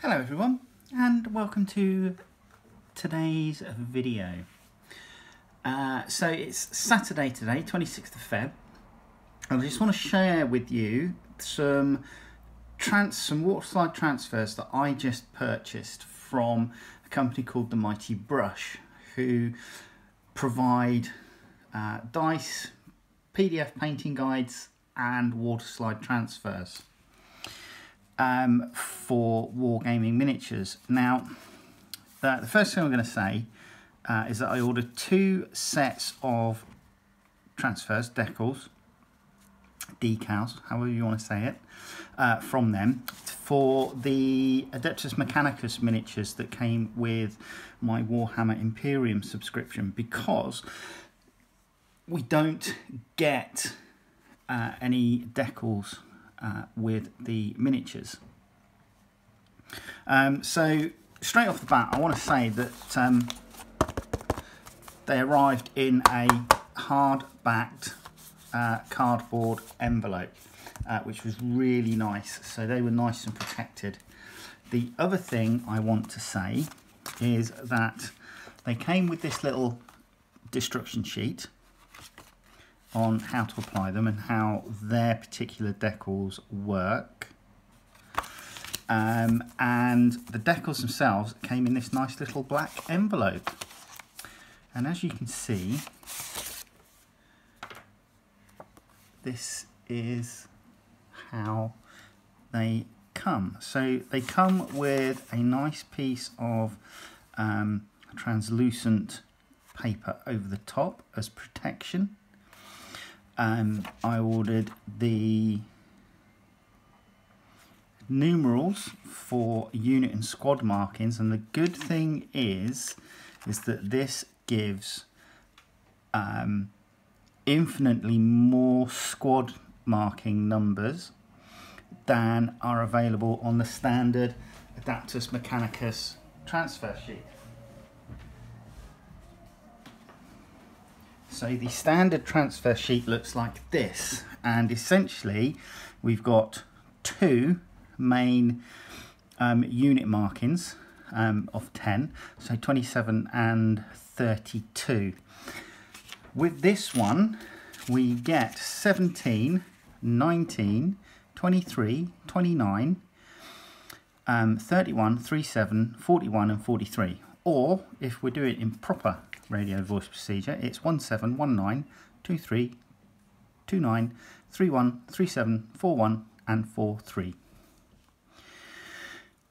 Hello everyone and welcome to today's video. So it's Saturday today, 26th of Feb, and I just want to share with you some waterslide transfers that I just purchased from a company called the Mighty Brush, who provide dice, PDF painting guides and waterslide transfers for wargaming miniatures. Now, the first thing I'm going to say is that I ordered 2 sets of transfers, decals, decals, however you want to say it, from them for the Adeptus Mechanicus miniatures that came with my Warhammer Imperium subscription, because we don't get any decals with the miniatures. So straight off the bat, I want to say that they arrived in a hard-backed cardboard envelope, which was really nice. So they were nice and protected. The other thing I want to say is that they came with this little instruction sheet on how to apply them and how their particular decals work. And the decals themselves came in this nice little black envelope. And as you can see, this is how they come. So they come with a nice piece of translucent paper over the top as protection. I ordered the numerals for unit and squad markings, and the good thing is that this gives infinitely more squad marking numbers than are available on the standard Adeptus Mechanicus transfer sheet. So the standard transfer sheet looks like this, and essentially we've got 2 main unit markings of 10, so 27 and 32. With this one we get 17, 19, 23, 29, 31, 37, 41 and 43. Or if we do it in proper radio voice procedure, it's 1719, 23, 29, 31, 37, 41 and 43.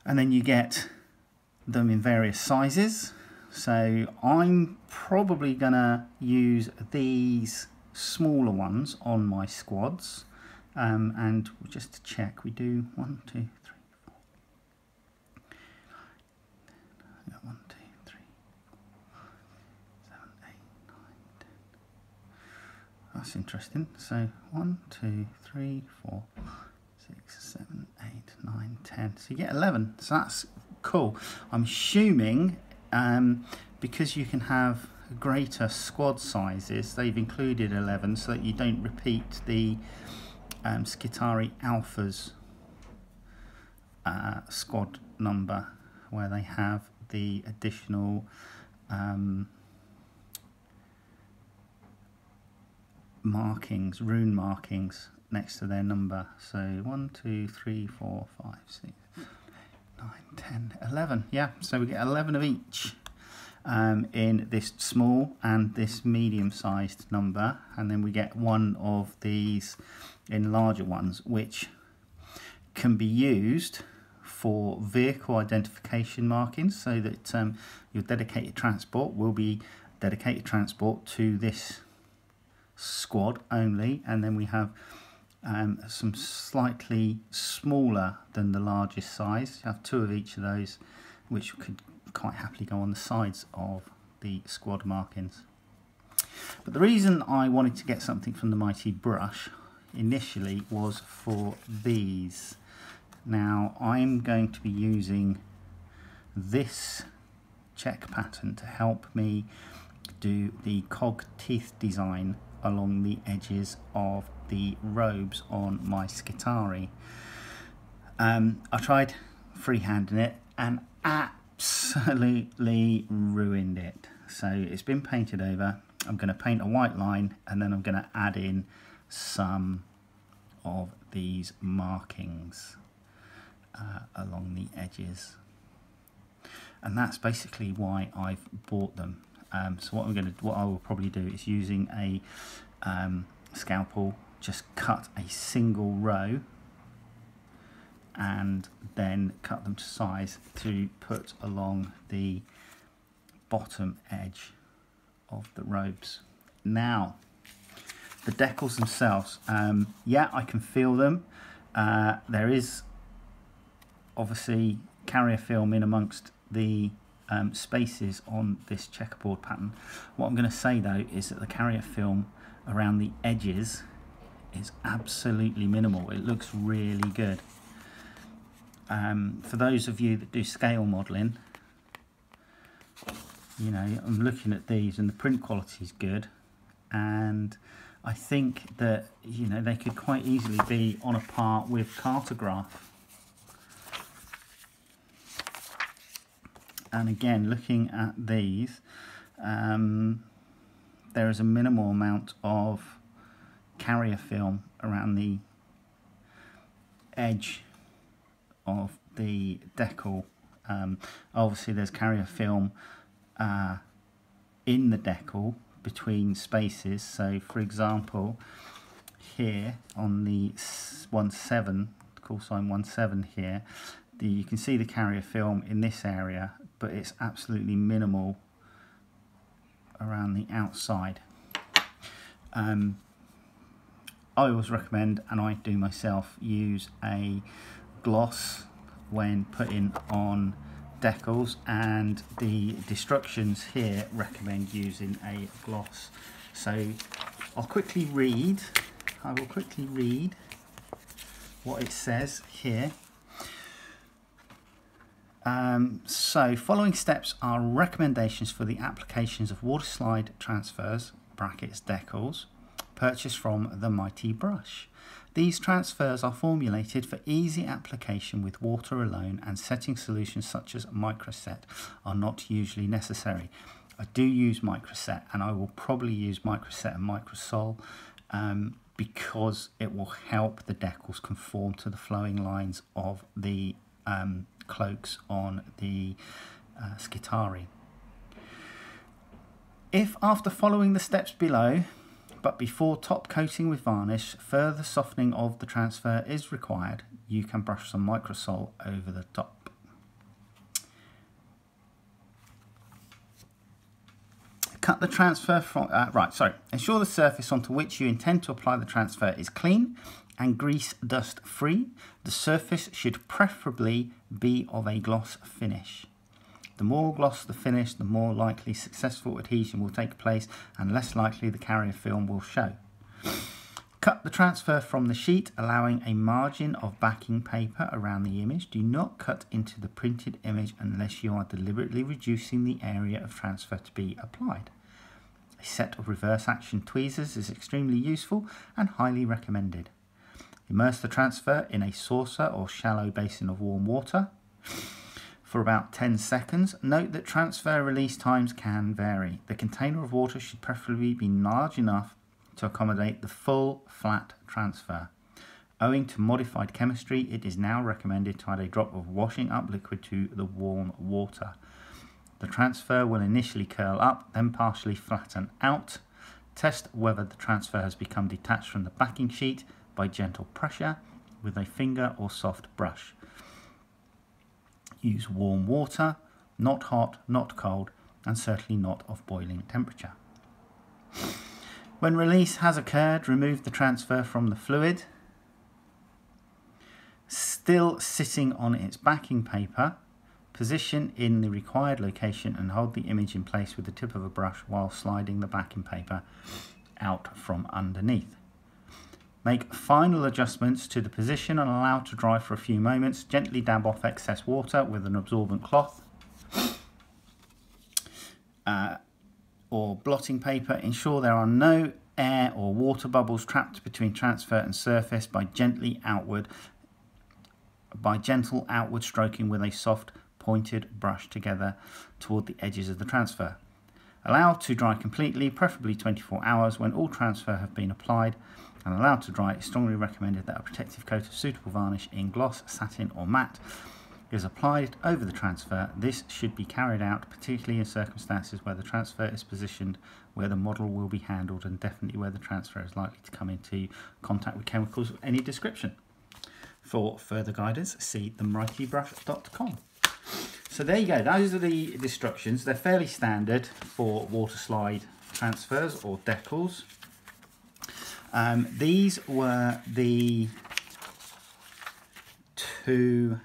And then you get them in various sizes. So I'm probably gonna use these smaller ones on my squads, and just to check, we do 1, 2, 3, 4. 1, 2, 3, 4, 7, 8, 9, 10. That's interesting. So 1, 2, 3, 4, 6, 7, 8, 9, 10. So you get 11. So that's cool. I'm assuming because you can have greater squad sizes, they've included 11 so that you don't repeat the Skitari Alphas squad number, where they have the additional markings, rune markings next to their number. So 1, 2, 3, 4, 5, 6, 9, 10, 11. Yeah, so we get 11 of each in this small and this medium-sized number, and then we get 1 of these in larger ones, which can be used for vehicle identification markings, so that your dedicated transport will be dedicated transport to this squad only. And then we have some slightly smaller than the largest size. You have 2 of each of those, which could quite happily go on the sides of the squad markings. But the reason I wanted to get something from the Mighty Brush initially was for these. Now I'm going to be using this check pattern to help me do the cog teeth design along the edges of the robes on my Skitari. I tried freehanding it and absolutely ruined it. So it's been painted over. I'm going to paint a white line, and then I'm going to add in some of these markings along the edges, and that's basically why I've bought them. So what I will probably do is, using a scalpel, just cut a single row and then cut them to size to put along the bottom edge of the robes. Now, the decals themselves, yeah, I can feel them. There is obviously carrier film in amongst the spaces on this checkerboard pattern. What I'm going to say though is that the carrier film around the edges is absolutely minimal. It looks really good. For those of you that do scale modelling, you know, I'm looking at these and the print quality is good, and I think that, you know, they could quite easily be on a par with cartograph. And again, looking at these, there is a minimal amount of carrier film around the edge of the decal. Obviously there's carrier film in the decal between spaces. So for example, here on the 17, call sign 17 here, you can see the carrier film in this area, but it's absolutely minimal around the outside. I always recommend, and I do myself, use a gloss when putting on decals, and the Destructions here recommend using a gloss. So I will quickly read what it says here. So following steps are recommendations for the applications of water slide transfers (brackets decals) purchased from the Mighty Brush. These transfers are formulated for easy application with water alone, and setting solutions such as microset are not usually necessary. I do use microset, and I will probably use microset and microsol because it will help the decals conform to the flowing lines of the cloaks on the Skitari. If after following the steps below, but before top coating with varnish, further softening of the transfer is required, you can brush some microsol over the top. Cut the transfer from, ensure the surface onto which you intend to apply the transfer is clean and grease dust free. The surface should preferably be of a gloss finish. The more gloss the finish, the more likely successful adhesion will take place and less likely the carrier film will show. Cut the transfer from the sheet, allowing a margin of backing paper around the image. Do not cut into the printed image unless you are deliberately reducing the area of transfer to be applied. A set of reverse action tweezers is extremely useful and highly recommended. Immerse the transfer in a saucer or shallow basin of warm water for about 10 seconds. Note that transfer release times can vary. The container of water should preferably be large enough to accommodate the full flat transfer. Owing to modified chemistry, it is now recommended to add a drop of washing up liquid to the warm water. The transfer will initially curl up, then partially flatten out. Test whether the transfer has become detached from the backing sheet by gentle pressure with a finger or soft brush. Use warm water, not hot, not cold, and certainly not of boiling temperature. When release has occurred, remove the transfer from the fluid. Still sitting on its backing paper, position in the required location and hold the image in place with the tip of a brush while sliding the backing paper out from underneath. Make final adjustments to the position and allow to dry for a few moments. Gently dab off excess water with an absorbent cloth or blotting paper. Ensure there are no air or water bubbles trapped between transfer and surface by gently outward by gentle outward stroking with a soft pointed brush together toward the edges of the transfer. Allow to dry completely, preferably 24 hours. When all transfer have been applied and allowed to dry, it's strongly recommended that a protective coat of suitable varnish in gloss, satin or matte is applied over the transfer. This should be carried out particularly in circumstances where the transfer is positioned where the model will be handled, and definitely where the transfer is likely to come into contact with chemicals of any description. For further guidance, see themightybrush.com. So there you go, those are the instructions. They're fairly standard for water slide transfers or decals. These were the two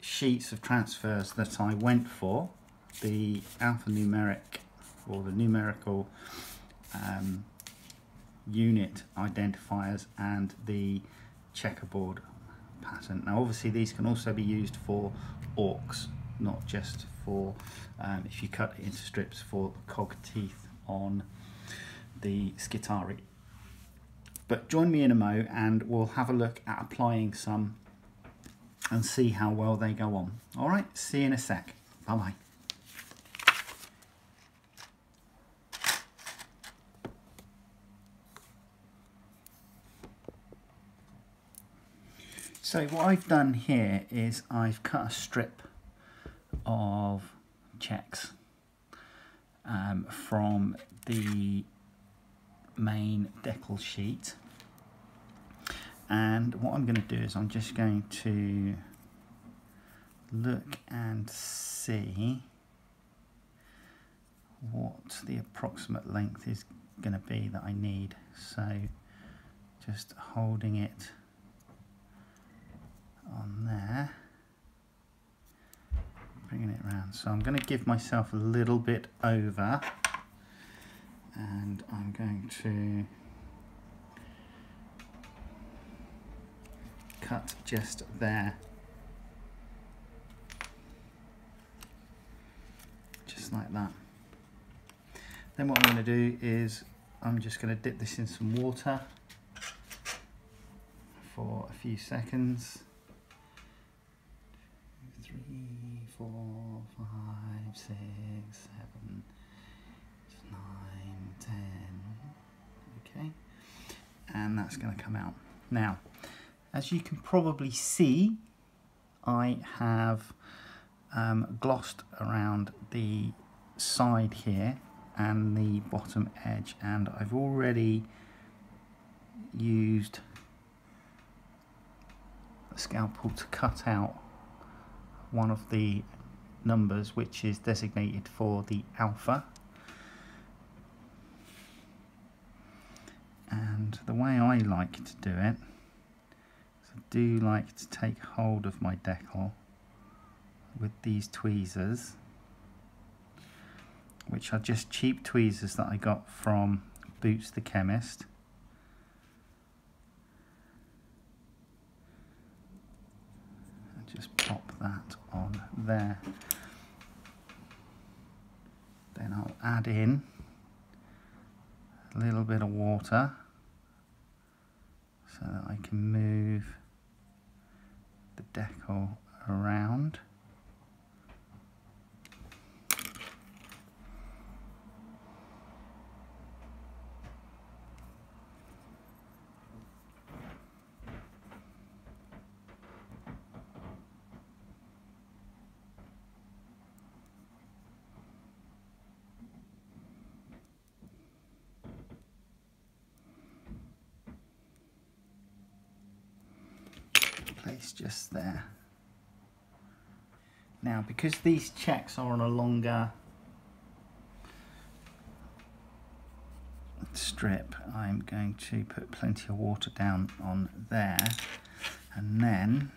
sheets of transfers that I went for, the alphanumeric or the numerical unit identifiers and the checkerboard pattern. Now obviously these can also be used for orcs, not just for if you cut it into strips for the cog teeth on the Skitari. But join me in a mo and we'll have a look at applying some and see how well they go on. Alright, see you in a sec. Bye bye. So what I've done here is I've cut a strip of checks from the main decal sheet, and what I'm going to do is I'm just going to look and see what the approximate length is going to be that I need. So just holding it on there, bringing it around. So I'm going to give myself a little bit over, and I'm going to cut just there, just like that. Then what I'm going to do is I'm just going to dip this in some water for a few seconds. 3, 4, 5, 6, 7, 9, 10. Okay, and that's going to come out. Now, as you can probably see, I have glossed around the side here and the bottom edge, and I've already used a scalpel to cut out one of the numbers which is designated for the alpha. And the way I like to do it is I do like to take hold of my decal with these tweezers, which are just cheap tweezers that I got from Boots the Chemist. And just pop that on there. Then I'll add in a little bit of water so that I can move the decal around. Place just there. Now, because these checks are on a longer strip, I'm going to put plenty of water down on there, and then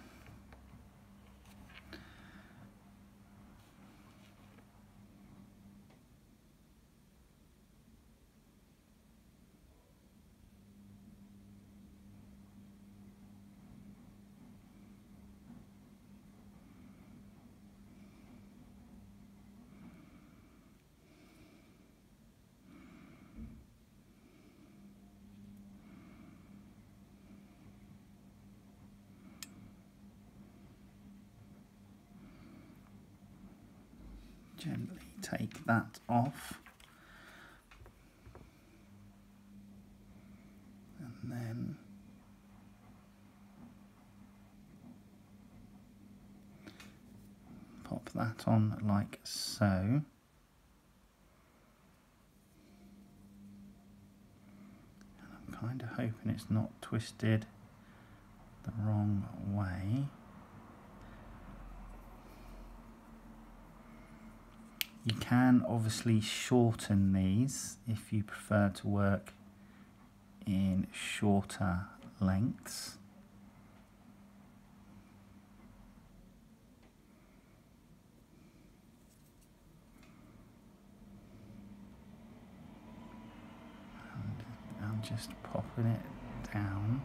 gently take that off. And then pop that on like so. And I'm kind of hoping it's not twisted the wrong way. You can obviously shorten these if you prefer to work in shorter lengths. And I'm just popping it down.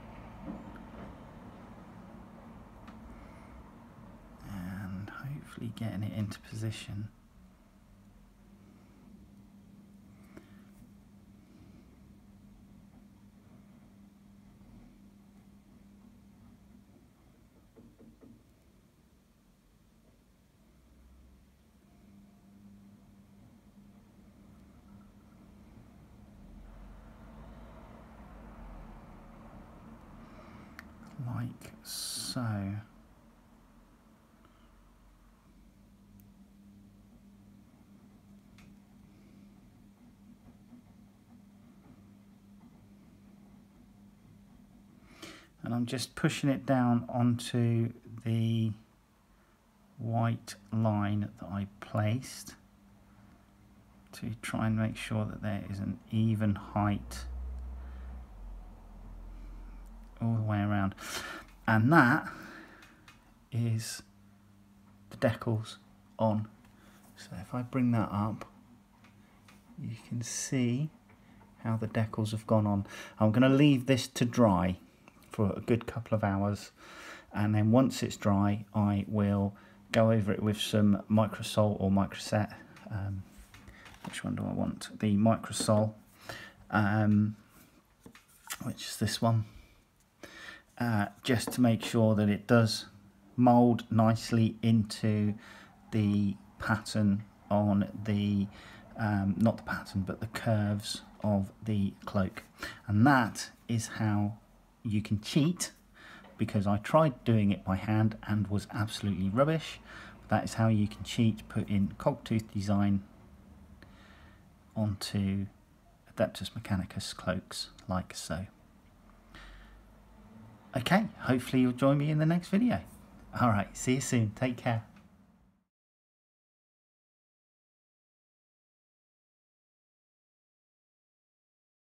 And hopefully getting it into position. Like so. And I'm just pushing it down onto the white line that I placed to try and make sure that there is an even height all the way around. And that is the decals on. So if I bring that up, you can see how the decals have gone on. I'm going to leave this to dry for a good couple of hours, and then once it's dry I will go over it with some microsol or microset. Which one do I want? The microsol, which is this one, just to make sure that it does mould nicely into the pattern on the not the pattern but the curves of the cloak. And that is how you can cheat, because I tried doing it by hand and was absolutely rubbish. That is how you can cheat, put in cogtooth design onto Adeptus Mechanicus cloaks like so. Okay, hopefully you'll join me in the next video. Alright, see you soon, take care.